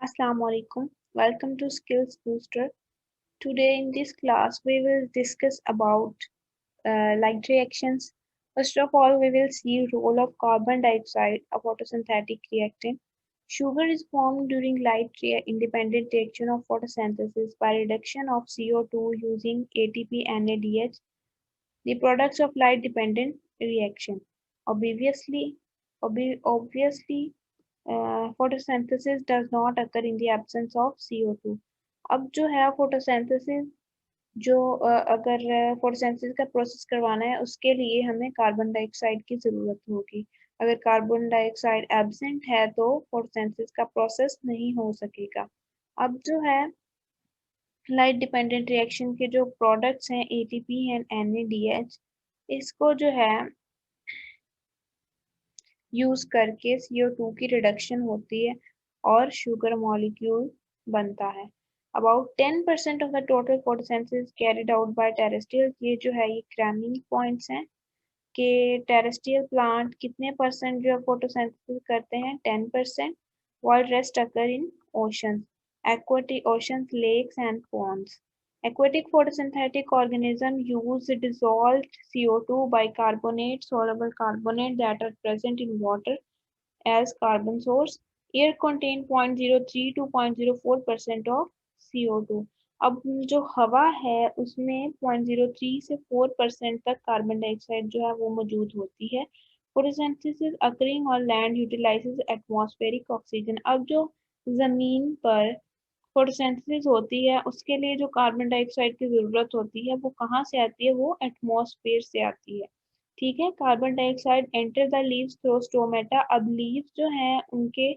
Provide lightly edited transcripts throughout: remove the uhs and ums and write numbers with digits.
Assalamu alaikum. Welcome to Skills Booster. Today in this class we will discuss about light reactions. First of all, we will see role of carbon dioxide, a photosynthetic reactant. Sugar is formed during independent reaction of photosynthesis by reduction of CO2 using ATP NADH, the products of light dependent reaction. Obviously, obviously photosynthesis does not occur in the absence of CO2. अब जो है photosynthesis जो अगर photosynthesis का process करवाना है उसके लिए हमें कार्बन डाइऑक्साइड की ज़रूरत होगी। अगर कार्बन डाइऑक्साइड एब्सेंट है तो फोटोसिंथेसिस का प्रोसेस नहीं हो सकेगा। अब जो है लाइट डिपेंडेंट रिएक्शन के जो प्रोडक्ट्स हैं ATP एंड NADH, इसको जो है यूज करके CO2 की रिडक्शन होती है और शुगर मॉलिक्यूल बनता है। About 10% of the total photosynthesis carried out by terrestrial, ये जो है ये क्रैमिंग पॉइंट्स हैं कि टेरेस्ट्रियल प्लांट कितने परसेंट जो है फोटोसिंथेसिस करते हैं 10%, while rest occur in oceans, aquatic oceans, lakes and ponds. Aquatic photosynthetic organisms use dissolved CO2 bicarbonate, soluble carbonate that are present in water as carbon source. Air contain 0.03 to 0.04% of CO2. अब जो हवा है उसमें 0.03 से 4% तक carbon dioxide जो है वो मौजूद होती है। फोटोसिंथेसिस अकरिंग और लैंड यूटिलाइजेस एटमॉस्फेरिक ऑक्सीजन। अब जो जमीन पर फोटोसिंथेसिस होती है उसके लिए जो कार्बन डाइऑक्साइड की जरूरत होती है वो कहाँ से आती है, वो एटमॉस्फेयर से आती है। ठीक है, carbon dioxide enter the leaves through stomata. अब लीव्स जो हैं उनके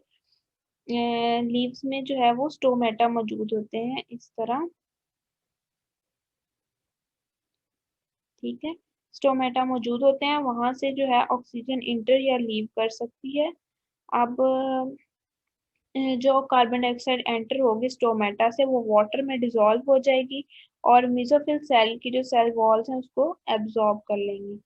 लीव्स में जो है वो स्टोमेटा मौजूद होते हैं इस तरह। ठीक है, स्टोमेटा मौजूद होते हैं, वहां से जो है ऑक्सीजन इंटर या लीव कर सकती है। अब जो कार्बन डाइऑक्साइड एंटर होगी स्टोमेटा से वो वाटर में डिसॉल्व हो जाएगी और मेसोफिल सेल की जो सेल वॉल्स हैं उसको एब्जॉर्ब कर लेंगी।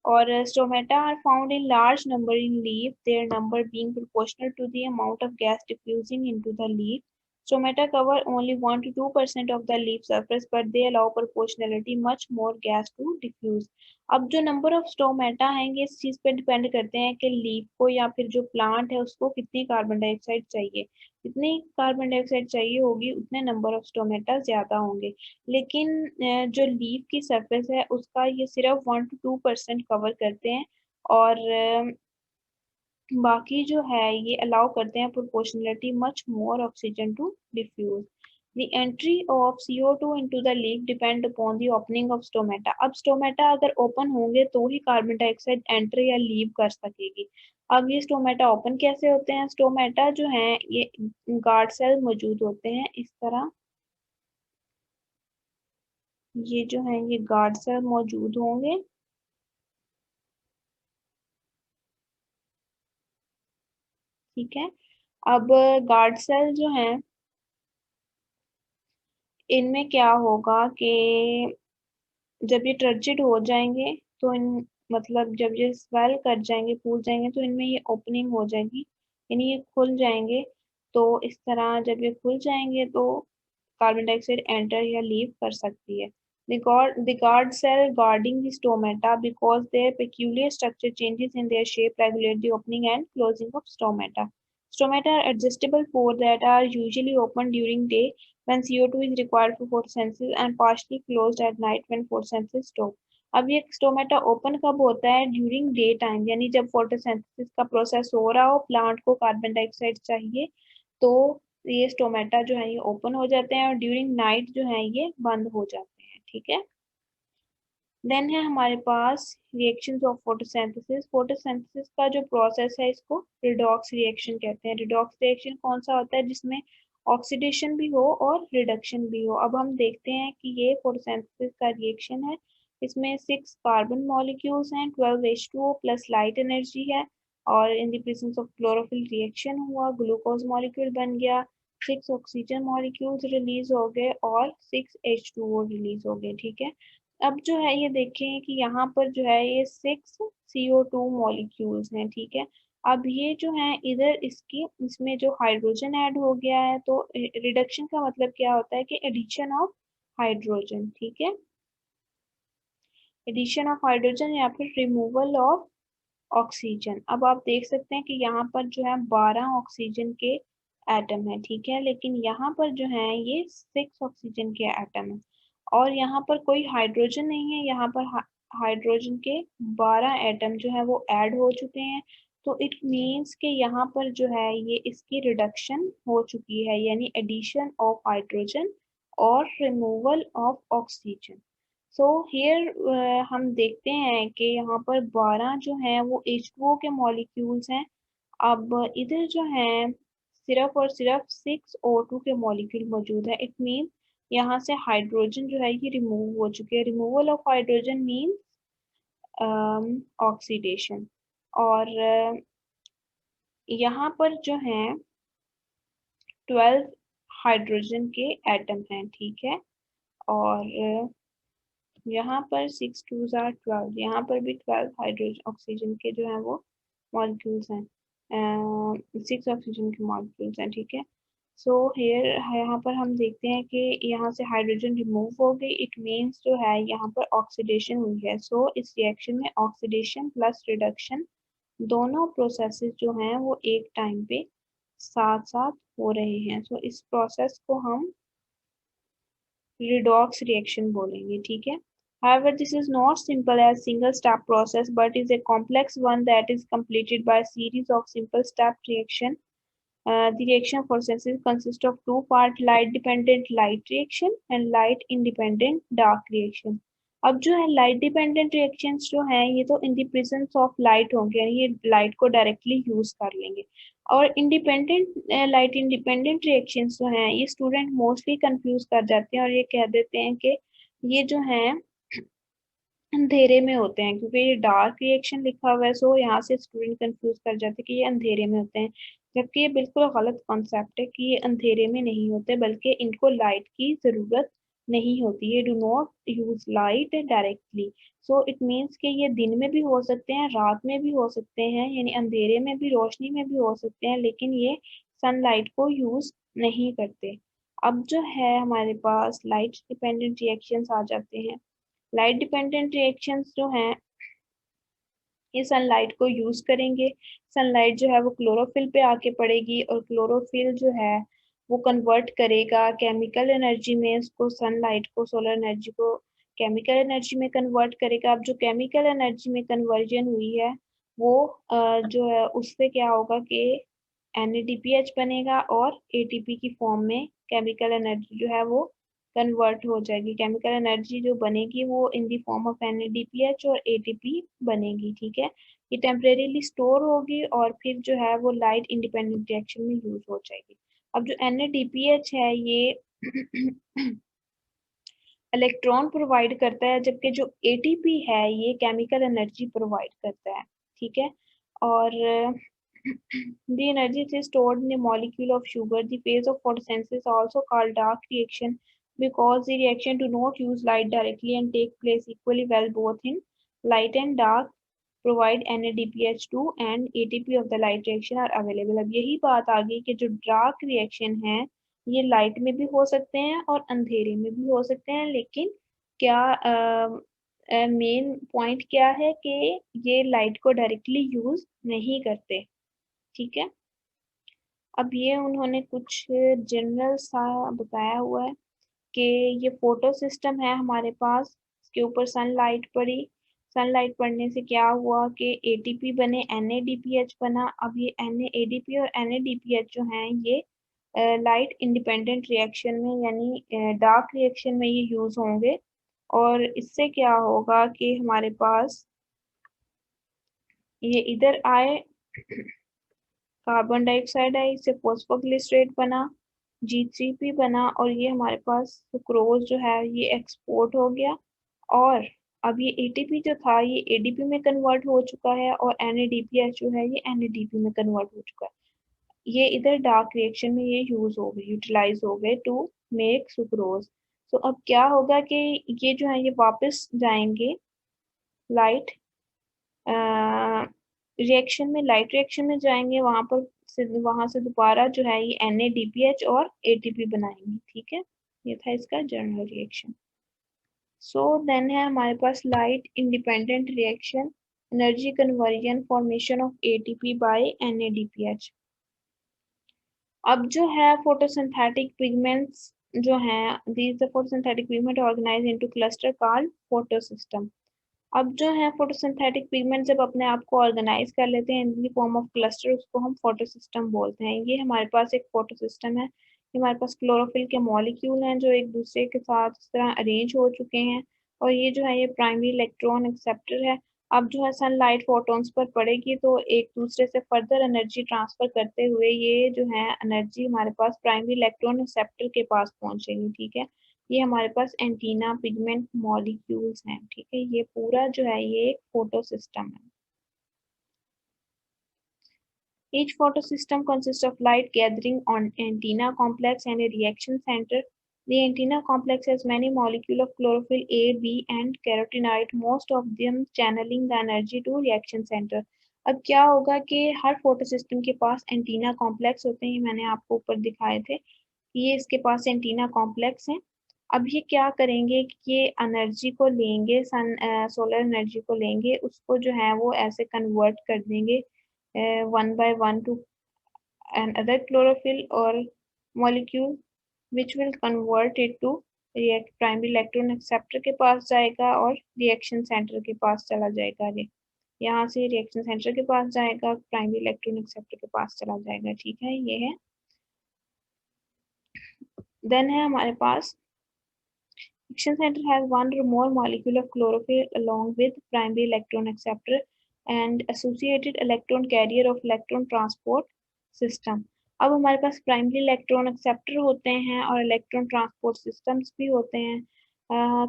और stomata are found in large number in leaf, their number being proportional to the amount of gas diffusing into the leaf. Stomata cover only 1 to 2% of the leaf surface, but they allow proportionality much more gas to diffuse. अब जो number of stomata हैं ये इस चीज पे depend करते हैं कि लीफ को या फिर जो प्लांट है उसको कितनी कार्बन डाइऑक्साइड चाहिए। जितनी कार्बन डाइऑक्साइड चाहिए होगी उतने नंबर ऑफ स्टोमेटा ज्यादा होंगे। लेकिन जो लीफ की सरफेस है उसका ये सिर्फ 1 to 2% कवर करते हैं और बाकी जो है ये अलाउ करते हैं proportionality much more oxygen to diffuse. The entry of CO2 into the leaf depend upon the opening of stomata. अब स्टोमेटा अगर ओपन होंगे तो ही कार्बन डाइऑक्साइड एंटर या लीव कर सकेगी। अब ये स्टोमेटा ओपन कैसे होते हैं, स्टोमेटा जो हैं ये गार्ड सेल मौजूद होते हैं इस तरह। ये जो है ये गार्ड सेल मौजूद होंगे। ठीक है, अब गार्ड सेल जो हैं इनमें क्या होगा कि जब ये टर्जिड हो जाएंगे तो इन मतलब जब ये स्वेल कर जाएंगे फूल जाएंगे तो इनमें ये ओपनिंग हो जाएगी, यानी ये खुल जाएंगे। तो इस तरह जब ये खुल जाएंगे तो कार्बन डाइऑक्साइड एंटर या लीव कर सकती है। The guard cell guarding the stomata, because their peculiar structure changes in their shape regulate the opening and closing of stomata. Stomata are adjustable pores that are usually open during day when CO2 is required for photosynthesis and partially closed at night when photosynthesis stop. अब ये stomata open कब होता है, during day time, यानी जब photosynthesis का process हो रहा हो, प्लांट को कार्बन डाइऑक्साइड चाहिए तो ये स्टोमेटा जो है ये ओपन हो जाते हैं और ड्यूरिंग नाइट जो है ये बंद हो जाते हैं। ठीक है, देन है हमारे पास रिएक्शंस ऑफ फोटोसिंथेसिस। फोटोसिंथेसिस का जो प्रोसेस है इसको रिडॉक्स रिएक्शन कहते हैं। रिडॉक्स रिएक्शन कौन सा होता है, जिसमें ऑक्सीडेशन भी हो और रिडक्शन भी हो। अब हम देखते हैं कि ये फोटोसिंथेसिस का रिएक्शन है, इसमें 6 कार्बन मॉलिक्यूल्स हैं, 12H2O प्लस लाइट एनर्जी है और in the presence of chlorophyll reaction हुआ, ग्लूकोज मॉलिक्यूल बन गया, 6 ऑक्सीजन मॉलिक्यूल्स रिलीज हो गए और 6H2O रिलीज हो गए। ठीक है, अब जो है ये देखें कि यहाँ पर जो है ये 6 CO2 मॉलिक्यूल्स हैं। ठीक है, अब ये जो है इधर इसमें जो हाइड्रोजन ऐड हो गया है, तो रिडक्शन का मतलब क्या होता है कि एडिशन ऑफ हाइड्रोजन, ठीक है, एडिशन ऑफ हाइड्रोजन या फिर रिमूवल ऑफ ऑक्सीजन। अब आप देख सकते हैं कि यहाँ पर जो है 12 ऑक्सीजन के एटम है, ठीक है, लेकिन यहाँ पर जो है ये 6 ऑक्सीजन के एटम है और यहाँ पर कोई हाइड्रोजन नहीं है। यहाँ पर हाइड्रोजन के 12 एटम जो है वो ऐड हो चुके हैं, तो इट मीन्स कि यहाँ पर जो है ये इसकी रिडक्शन हो चुकी है, यानी एडिशन ऑफ हाइड्रोजन और removal of oxygen. So here हम देखते हैं कि यहाँ पर 12 जो हैं वो H2O के मॉलिक्यूल्स हैं। अब इधर जो है सिर्फ और सिर्फ 6O2 के मॉलिक्यूल मौजूद है। इट मीन यहाँ से हाइड्रोजन जो है ये रिमूव हो चुके हैं। Removal of hydrogen mean oxidation. और यहाँ पर जो है 12 हाइड्रोजन के एटम हैं, ठीक है, और यहाँ पर 6 2 आर 12, यहाँ पर भी 12 हाइड्रोजन ऑक्सीजन के जो है वो मॉलिक्यूल्स हैं, 6 ऑक्सीजन के मॉलिक्यूल्स हैं, ठीक है। सो हेयर यहाँ पर हम देखते हैं कि यहाँ से हाइड्रोजन रिमूव हो गई। इट मीन्स जो है यहाँ पर ऑक्सीडेशन हुई है। सो इस रिएक्शन में ऑक्सीडेशन प्लस रिडक्शन दोनों प्रोसेसेस जो हैं वो एक टाइम पे साथ साथ हो रहे हैं। सो इस प्रोसेस को हम redox reaction बोलेंगे, ठीक है। However, this is not simple as single step process but is a complex one that is completed by a series of simple step reaction. The reaction processes consist of two part light dependent light reaction and light independent dark reaction. अब जो है light dependent reactions जो हैं ये तो in the presence of light होंगे, यानी ये लाइट को डायरेक्टली यूज कर लेंगे। और इंडिपेंडेंट लाइट इंडिपेंडेंट रिएक्शंस जो हैं ये स्टूडेंट मोस्टली कंफ्यूज कर जाते हैं और ये कह देते हैं कि ये जो है अंधेरे में होते हैं, क्योंकि ये डार्क रिएक्शन लिखा हुआ है। सो यहाँ से स्टूडेंट कंफ्यूज कर जाते हैं कि ये अंधेरे में होते हैं, जबकि ये बिल्कुल गलत कॉन्सेप्ट है कि ये अंधेरे में नहीं होते, बल्कि इनको लाइट की जरूरत नहीं होती है। Do not use light directly. So it means कि ये दिन में भी हो सकते हैं, रात में भी हो सकते हैं, यानी अंधेरे में भी रोशनी में भी हो सकते हैं, लेकिन ये सनलाइट को यूज नहीं करते। अब जो है हमारे पास लाइट डिपेंडेंट रिएक्शंस आ जाते हैं। लाइट डिपेंडेंट रिएक्शंस जो हैं ये सनलाइट को यूज करेंगे। सनलाइट जो है वो क्लोरोफिल पे आके पड़ेगी और क्लोरोफिल जो है वो कन्वर्ट करेगा केमिकल एनर्जी में, उसको सनलाइट को, सोलर एनर्जी को केमिकल एनर्जी में कन्वर्ट करेगा। अब जो केमिकल एनर्जी में कन्वर्जन हुई है वो जो है उससे क्या होगा कि NADPH बनेगा और ATP की फॉर्म में केमिकल एनर्जी जो है वो कन्वर्ट हो जाएगी। केमिकल एनर्जी जो बनेगी वो in the form of NADPH और ATP बनेगी, ठीक है। ये टेम्परेरीली स्टोर होगी और फिर जो है वो लाइट इंडिपेंडेंट रिएक्शन में यूज हो जाएगी। अब जो NADPH है ये इलेक्ट्रॉन प्रोवाइड करता है, जबकि जो ATP है ये केमिकल एनर्जी प्रोवाइड करता है, ठीक है। और the energy is stored in the molecule of sugar. The phase of photosynthesis also called dark reaction because the reaction do not use light directly and take place equally well both in light and dark provide NADPH2 and ATP of the light reaction are available। अब यही बात आ गई कि जो dark reaction है ये light में भी हो सकते हैं और अंधेरे में भी हो सकते हैं, लेकिन क्या मेन पॉइंट क्या है कि ये लाइट को डायरेक्टली यूज नहीं करते, ठीक है। अब ये उन्होंने कुछ जनरल सा बताया हुआ है कि ये फोटो सिस्टम है हमारे पास, इसके ऊपर सनलाइट पड़ी, सनलाइट पड़ने से क्या हुआ कि ATP बने, NADPH बना। अब ये NADP और NADPH जो हैं ये लाइट इंडिपेंडेंट रिएक्शन में यानी डार्क रिएक्शन में ये यूज होंगे और इससे क्या होगा कि हमारे पास ये इधर आए, कार्बन डाइऑक्साइड है, इससे फॉस्फोग्लिसरेट बना, G3P बना और ये हमारे पास सुक्रोज जो है ये एक्सपोर्ट हो गया। और अब ये ATP जो था ये ADP में कन्वर्ट हो चुका है और NADPH जो है ये NADP में कन्वर्ट हो चुका है। ये इधर डार्क रिएक्शन में ये यूज हो गए, यूटिलाइज हो गए टू मेक सुक्रोज। तो अब क्या होगा कि ये जो है ये वापस जाएंगे लाइट रिएक्शन में, लाइट रिएक्शन में जाएंगे, वहां से दोबारा जो है ये NADPH और ATP बनाएंगे। ठीक है, ये था इसका जनरल रिएक्शन। सो देन है हमारे पास light independent reaction, energy conversion, formation of ATP by NADPH। अब जो है फोटोसिंथेटिक पिगमेंट्स जो हैं, these the photosynthetic pigment organized into cluster called photosystem। अब जो है फोटोसिंथेटिक पिगमेंट जब अपने आप को ऑर्गेनाइज कर लेते हैं in the form of cluster, उसको हम फोटोसिस्टम बोलते हैं। ये हमारे पास एक फोटोसिस्टम है। ये हमारे पास क्लोरोफिल के मॉलिक्यूल हैं जो एक दूसरे के साथ इस तरह अरेंज हो चुके हैं, और ये जो है ये प्राइमरी इलेक्ट्रॉन एक्सेप्टर है। अब जो है सनलाइट फोटॉन्स पर पड़ेगी तो एक दूसरे से फर्दर एनर्जी ट्रांसफर करते हुए ये जो है एनर्जी हमारे पास प्राइमरी इलेक्ट्रॉन एक्सेप्टर के पास पहुंचेगी। ठीक है, ये हमारे पास एंटीना पिगमेंट मॉलिक्यूल्स हैं। ठीक है, ये पूरा जो है ये एक फोटो सिस्टम है। Each photosystem consists of light gathering on antenna complex and a reaction center. The antenna complex has many molecules of chlorophyll A, B and carotenoid, most of them channeling the energy to reaction center। अब क्या होगा कि हर photosystem के पास antenna complex होते हैं, मैंने आपको ऊपर दिखाए थे, ये इसके पास एंटीना कॉम्प्लेक्स हैं। अब ये क्या करेंगे कि ये एनर्जी को लेंगे, सोलर एनर्जी को लेंगे, उसको जो है वो ऐसे कन्वर्ट कर देंगे one by one to another chlorophyll or molecule, which will convert it to react primary electron acceptor के पास जाएगा और रिएक्शन सेंटर के पास चला जाएगा। ये यहाँ से रिएक्शन सेंटर के पास जाएगा, प्राइमरी इलेक्ट्रॉन एक्सेप्टर के पास चला जाएगा। ठीक है, ये है। देन है हमारे पास reaction center has one or more molecule of chlorophyll along with primary electron acceptor and associated electron carrier of electron transport system। अब हमारे पास प्राइमरी इलेक्ट्रॉन एक्सेप्टर होते हैं और इलेक्ट्रॉन ट्रांसपोर्ट सिस्टम्स भी होते हैं।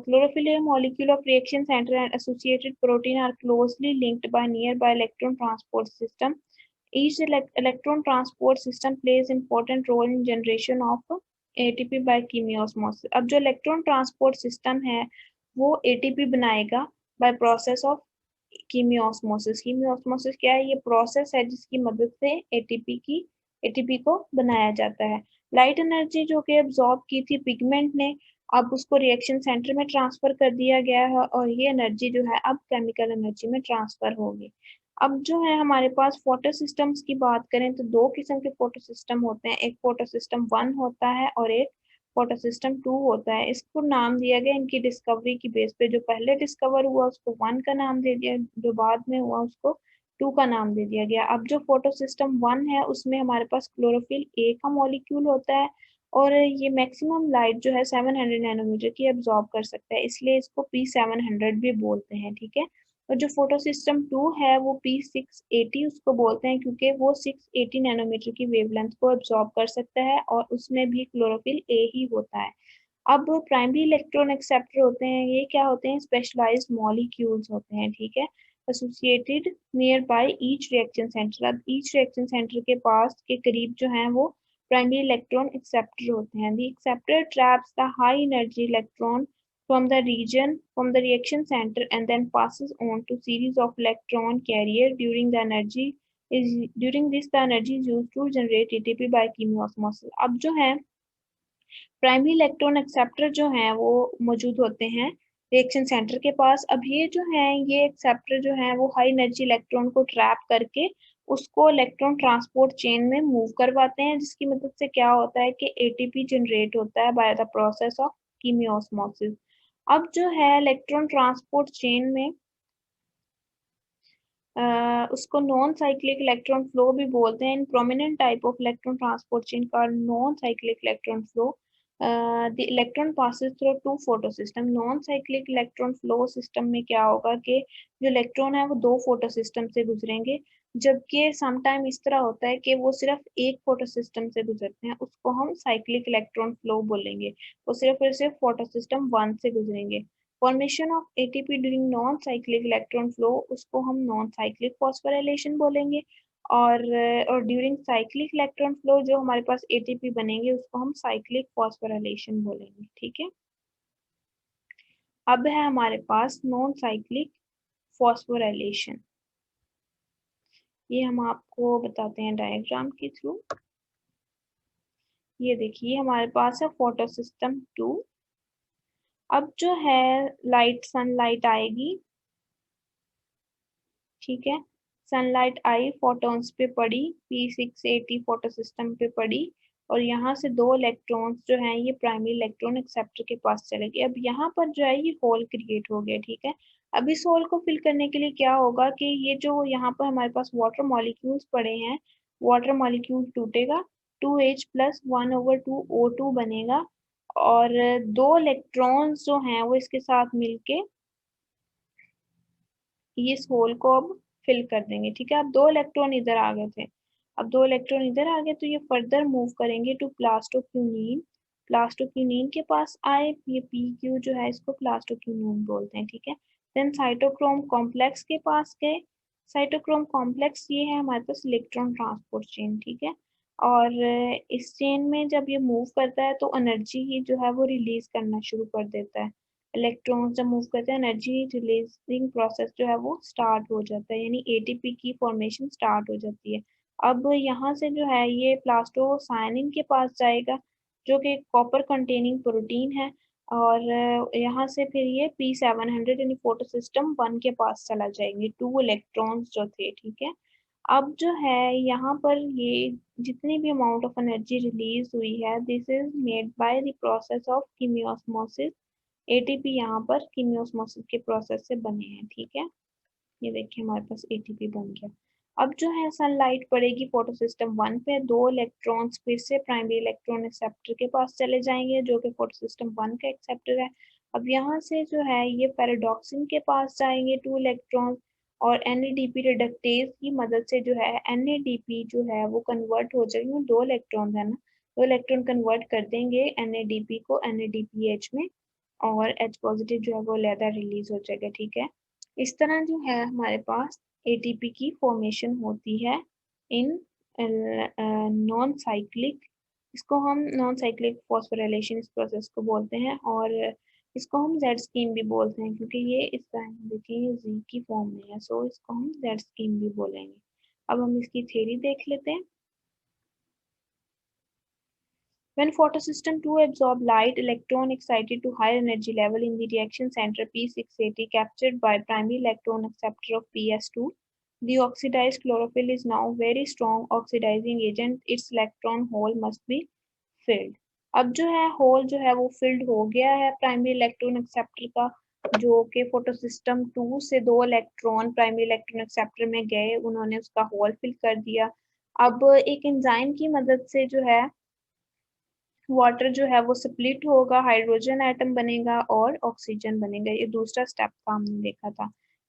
Chlorophyll is a molecule of reaction center and associated protein are closely linked by nearby electron transport system. Each electron transport system plays important role in generation of ATP by chemiosmosis। अब जो electron transport system है वो ATP बनाएगा by process of कीमियोस्मोसिस। कीमियोस्मोसिस क्या है? ये process है जिसकी मदद से एटीपी को बनाया जाता है। लाइट एनर्जी जो कि एब्जॉर्ब की थी पिगमेंट ने, अब उसको रिएक्शन सेंटर में ट्रांसफर कर दिया गया है और ये एनर्जी जो है अब केमिकल एनर्जी में ट्रांसफर होगी। अब जो है हमारे पास फोटो सिस्टम्स की बात करें तो दो किस्म के फोटो सिस्टम होते हैं, एक फोटो सिस्टम 1 होता है और एक फोटो सिस्टम 2 होता है। इसको नाम दिया गया इनकी डिस्कवरी की बेस पे, जो पहले डिस्कवर हुआ उसको 1 का नाम दे दिया, जो बाद में हुआ उसको 2 का नाम दे दिया गया। अब जो फोटो सिस्टम 1 है उसमें हमारे पास क्लोरोफिल ए का मॉलिक्यूल होता है और ये मैक्सिमम लाइट जो है 700 नैनोमीटर की एब्जॉर्ब कर सकता है, इसलिए इसको P700 भी बोलते हैं। ठीक है, और जो फोटो सिस्टम 2 है वो P680 उसको बोलते हैं क्योंकि वो 680 नैनोमीटर की वेवलेंथ को एब्जॉर्ब कर सकता है और उसमें भी क्लोरोफिल ए ही होता है। अब प्राइमरी इलेक्ट्रॉन एक्सेप्टर होते हैं, ये क्या होते हैं? स्पेशलाइज्ड मॉलिक्यूल्स होते हैं। ठीक है, associated near by each reaction centre. अब ईच रिएक्शन सेंटर के पास के करीब जो है वो प्राइमरी इलेक्ट्रॉन एक्सेप्टर होते हैं। The acceptor traps the high energy electron from the reaction center and then passes on to series of electron carrier during this the energy is used to generate ATP by chemiosmosis। अब जो है primary electron acceptor जो है वो मौजूद होते हैं reaction centre के पास। अब ये जो है ये एक्सेप्टर जो है वो हाई एनर्जी इलेक्ट्रॉन को ट्रैप करके उसको इलेक्ट्रॉन ट्रांसपोर्ट चेन में मूव करवाते हैं, जिसकी मदद से क्या होता है कि ATP जनरेट होता है बाय द प्रोसेस ऑफ कीमियोस्मोसिस। अब जो है इलेक्ट्रॉन ट्रांसपोर्ट चेन में उसको नॉन साइक्लिक इलेक्ट्रॉन फ्लो भी बोलते हैं। In prominent type of electron transport chain का non cyclic electron flow. The electron passes through two photosystem. Non cyclic electron flow system में क्या होगा कि जो इलेक्ट्रॉन है वो दो फोटो सिस्टम से गुजरेंगे, जबकि समटाइम इस तरह होता है कि वो सिर्फ एक फोटो सिस्टम से गुजरते हैं, उसको हम साइक्लिक इलेक्ट्रॉन फ्लो बोलेंगे। वो सिर्फ और सिर्फ फोटो सिस्टम 1 से गुजरेंगे। Formation of ATP during non cyclic electron flow, उसको हम नॉन साइक्लिक फॉस्फोराइलेशन बोलेंगे। और ड्यूरिंग साइक्लिक इलेक्ट्रॉन फ्लो जो हमारे पास एटीपी बनेंगे उसको हम साइक्लिक फॉस्फोराइलेशन बोलेंगे। ठीक है, अब है हमारे पास नॉन साइक्लिक फॉस्फोराइलेशन। ये हम आपको बताते हैं डायग्राम के थ्रू। ये देखिए हमारे पास है फोटो सिस्टम 2। अब जो है लाइट सनलाइट आएगी, ठीक है। सनलाइट आई, फोटॉन्स पे पड़ी, P680 फोटो सिस्टम पे पड़ी, और यहाँ से दो इलेक्ट्रॉन्स जो हैं ये प्राइमरी इलेक्ट्रॉन एक्सेप्टर के पास चले गए। अब यहाँ पर जो है ये होल क्रिएट हो गया, ठीक है। अब इस होल को फिल करने के लिए क्या होगा कि ये जो यहाँ पर हमारे पास वाटर मॉलिक्यूल्स पड़े हैं, वाटर मॉलिक्यूल टूटेगा, 2H प्लस 1/2 O2 बनेगा, और दो इलेक्ट्रॉन्स जो हैं वो इसके साथ मिलके ये इस होल को अब फिल कर देंगे, ठीक है। अब दो इलेक्ट्रॉन इधर आ गए थे, अब दो इलेक्ट्रॉन इधर आ गए तो ये फर्दर मूव करेंगे टू प्लास्टोक्यूनीन। प्लास्टोक्यूनीन के पास आए, ये PQ जो है इसको प्लास्टोक्यूनीन बोलते हैं, ठीक है। देन साइटोक्रोम कॉम्प्लेक्स के पास गए। साइटोक्रोम कॉम्प्लेक्स ये है हमारे पास इलेक्ट्रॉन ट्रांसपोर्ट चेन, ठीक है। और इस चेन में जब ये मूव करता है तो एनर्जी जो है वो रिलीज करना शुरू कर देता है। इलेक्ट्रॉन्स जब मूव करते हैं एनर्जी रिलीजिंग प्रोसेस जो है वो स्टार्ट हो जाता है, यानी ATP की फॉर्मेशन स्टार्ट हो जाती है। अब यहाँ से जो है ये प्लास्टोसाइनिन के पास जाएगा जो कि कॉपर कंटेनिंग प्रोटीन है, और यहाँ से फिर ये P700 यानी फोटो सिस्टम 1 के पास चला जाएंगे, टू इलेक्ट्रॉन्स जो थे, ठीक है। अब जो है यहाँ पर ये जितनी भी अमाउंट ऑफ एनर्जी रिलीज हुई है, this is made by the process of chemiosmosis. ATP यहाँ पर कीमियोस्मोसिस के प्रोसेस से बने हैं, ठीक है। ये देखिए हमारे पास ATP बन गया। अब जो है सनलाइट पड़ेगी फोटो सिस्टम 1 पे, दो इलेक्ट्रॉन्स फिर से प्राइमरी इलेक्ट्रॉन एक्सेप्टर के पास चले जाएंगे जो कि फोटो सिस्टम 1 का एक्सेप्टर है। अब यहाँ से जो है ये पैराडॉक्सिन के पास जाएंगे टू इलेक्ट्रॉन, और NADP रिडक्टेज की मदद से जो है NADP जो है वो कन्वर्ट हो जाएगी, दो इलेक्ट्रॉन है ना, दो इलेक्ट्रॉन कन्वर्ट कर देंगे NADP को NADPH में, और H पॉजिटिव जो है वो अलहदा रिलीज हो जाएगा, ठीक है। इस तरह जो है हमारे पास ATP की फॉर्मेशन होती है इन नॉन साइक्लिक, इसको हम नॉन साइक्लिक फॉस्फोराइलेशन इस प्रोसेस को बोलते हैं, और इसको हम जेड स्कीम भी बोलते हैं क्योंकि ये इस तरह देखिए जी की फॉर्म में है, सो इसको हम जेड स्कीम भी बोलेंगे। अब हम इसकी थ्योरी देख लेते हैं। When photosystem 2 absorb light, electron excited to higher energy level in the reaction center P680 captured by primary electron acceptor of PS2. The oxidized chlorophyll is now very strong oxidizing agent. Its electron hole must be filled. अब जो है whole जो है वो field हो गया है primary electron acceptor का, जो कि फोटोसिस्टम 2 से दो इलेक्ट्रॉन प्राइमरी इलेक्ट्रॉन एक्सेप्टर में गए, उन्होंने उसका होल फिल कर दिया। अब एक एंजाइम की मदद से जो है वाटर जो है वो स्प्लिट होगा, हाइड्रोजन एटम बनेगा और ऑक्सीजन बनेगा। ये दूसरा स्टेप का हमने देखा था,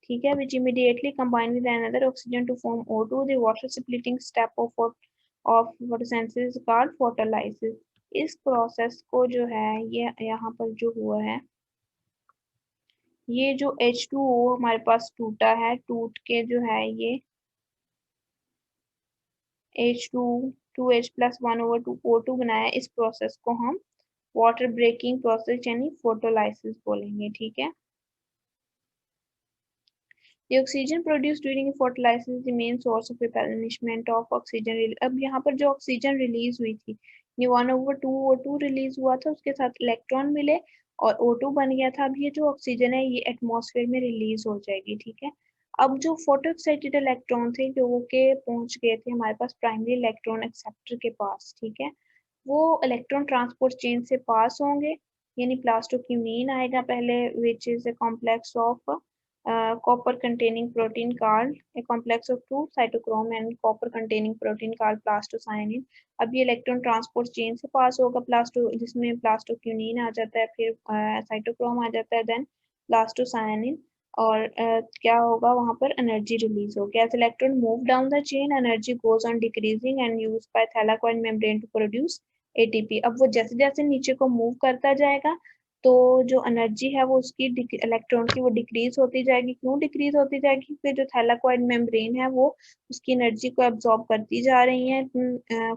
ठीक है। Which immediately combine with another oxygen to form O2, the water splitting step of photosynthesis called photolysis. इस प्रोसेस को जो है ये यहाँ पर जो हुआ है, ये जो H2O हमारे पास टूटा है, टूट के जो है ये H2 2H प्लस 1/2 O2 बनाया, इस प्रोसेस को हम वाटर ब्रेकिंग प्रोसेस यानी फोटोलाइसिस बोलेंगे, ठीक है। The oxygen produced during photolysis is the main source of replenishment of oxygen. अब यहाँ पर जो ऑक्सीजन रिलीज हुई थी, ये 1/2 O2 रिलीज हुआ था, उसके साथ इलेक्ट्रॉन मिले और O2 बन गया था। अब ये जो ऑक्सीजन है ये एटमॉस्फेयर में रिलीज हो जाएगी, ठीक है। अब जो फोटो एक्साइटेड इलेक्ट्रॉन थे जो के पहुंच गए थे हमारे पास प्राइमरी इलेक्ट्रॉन एक्सेप्टर के पास, ठीक है, वो इलेक्ट्रॉन ट्रांसपोर्ट चेन से पास होंगे, यानी प्लास्टोक्यूनीन आएगा पहले, which is a complex of copper containing protein called a complex of two cytochrome and copper containing protein called plastocyanin. अब ये इलेक्ट्रॉन ट्रांसपोर्ट चेन से पास होगा, प्लास्टो जिसमें प्लास्टोक्यूनिन आ जाता है, फिर साइटोक्रोम आ जाता है, देन प्लास्टोसायनिन, और क्या होगा वहां पर एनर्जी रिलीज होगी। As electron move down the chain energy goes on decreasing and use by thylakoid membrane to produce ATP। अब वो जैसे जैसे नीचे को मूव करता जाएगा तो जो एनर्जी है वो उसकी इलेक्ट्रॉन की वो डिक्रीज होती जाएगी। क्यों डिक्रीज होती जाएगी? फिर जो थैलाकोइड मेम्ब्रेन है वो उसकी एनर्जी को एब्जॉर्ब करती जा रही है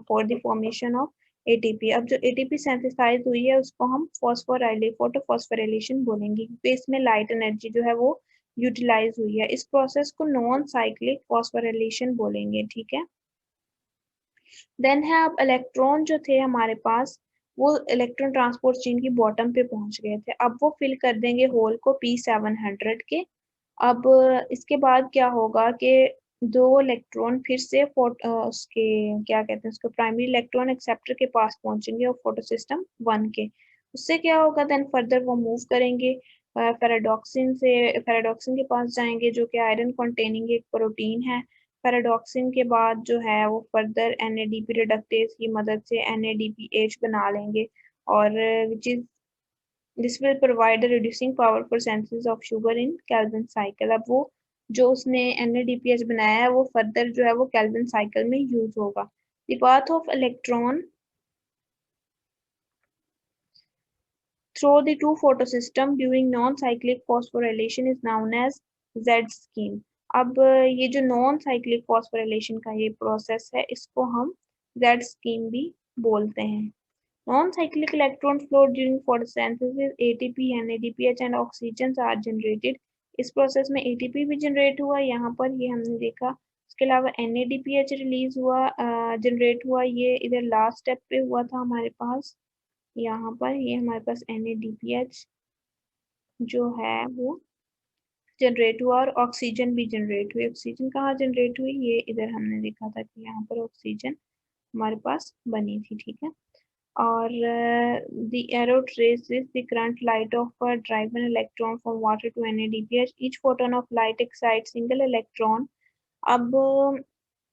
for the formation of ATP। अब जो ATP सिंथेसाइज हुई है उसको हम फोटोफॉस्फोराइलेशन बोलेंगे क्योंकि इसमें लाइट एनर्जी जो है वो यूटिलाइज हुई है। इस प्रोसेस को नॉन साइक्लिक फॉस्फोराइलेशन बोलेंगे, ठीक है। देन है अब इलेक्ट्रॉन जो थे हमारे पास, वो इलेक्ट्रॉन ट्रांसपोर्ट चेन की बॉटम पे पहुंच गए थे। अब वो फिल कर देंगे होल को P700 के। अब इसके बाद क्या होगा कि दो इलेक्ट्रॉन फिर से उसके क्या कहते हैं उसके प्राइमरी इलेक्ट्रॉन एक्सेप्टर के पास पहुंचेंगे और फोटो सिस्टम 1 के। उससे क्या होगा, देन फर्दर वो मूव करेंगे फेराडॉक्सिन के पास जाएंगे, जो कि आयरन कंटेनिंग एक प्रोटीन है। पैराडॉक्सिन के बाद जो है वो फर्दर NADP रिडक्टेज की मदद से NADPH बना लेंगे, और which is this will provide the reducing power for synthesis of sugar in Calvin cycle. अब वो जो उसने NADPH बनाया है वो फर्दर जो है वो केल्विन साइकिल में यूज होगा। The path of electron through the two photosystem during non-cyclic phosphorylation is known as Z scheme। अब ये जो नॉन साइक्लिक फॉस्फोराइलेशन का ये प्रोसेस है, इसको हम Z scheme भी बोलते हैं। Non cyclic electron flow during photosynthesis, ATP, NADPH and oxygen are generated. इस प्रोसेस में ATP भी जनरेट हुआ, यहाँ पर ये हमने देखा। उसके अलावा NADPH रिलीज हुआ, जनरेट हुआ, ये इधर लास्ट स्टेप पे हुआ था हमारे पास। यहाँ पर ये हमारे पास NADPH जो है वो जनरेट हुआ, और ऑक्सीजन भी जनरेट हुई। ऑक्सीजन कहाँ जनरेट हुई, ये इधर हमने देखा था कि यहाँ पर ऑक्सीजन हमारे पास बनी थी, ठीक है। और the arrow traces the current light of a driven electron from water to NADPH. Each photon of light excites single electron. अब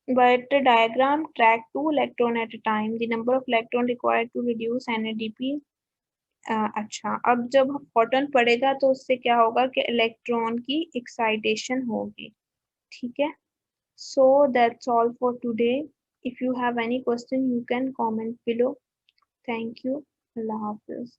but the diagram track two electron at a time. The number of electron required to reduce NADP। अच्छा, अब जब photon पड़ेगा तो उससे क्या होगा कि इलेक्ट्रॉन की एक्साइटेशन होगी, ठीक है। So that's all for today. If you have any question you can comment below. Thank you. Allah Hafiz.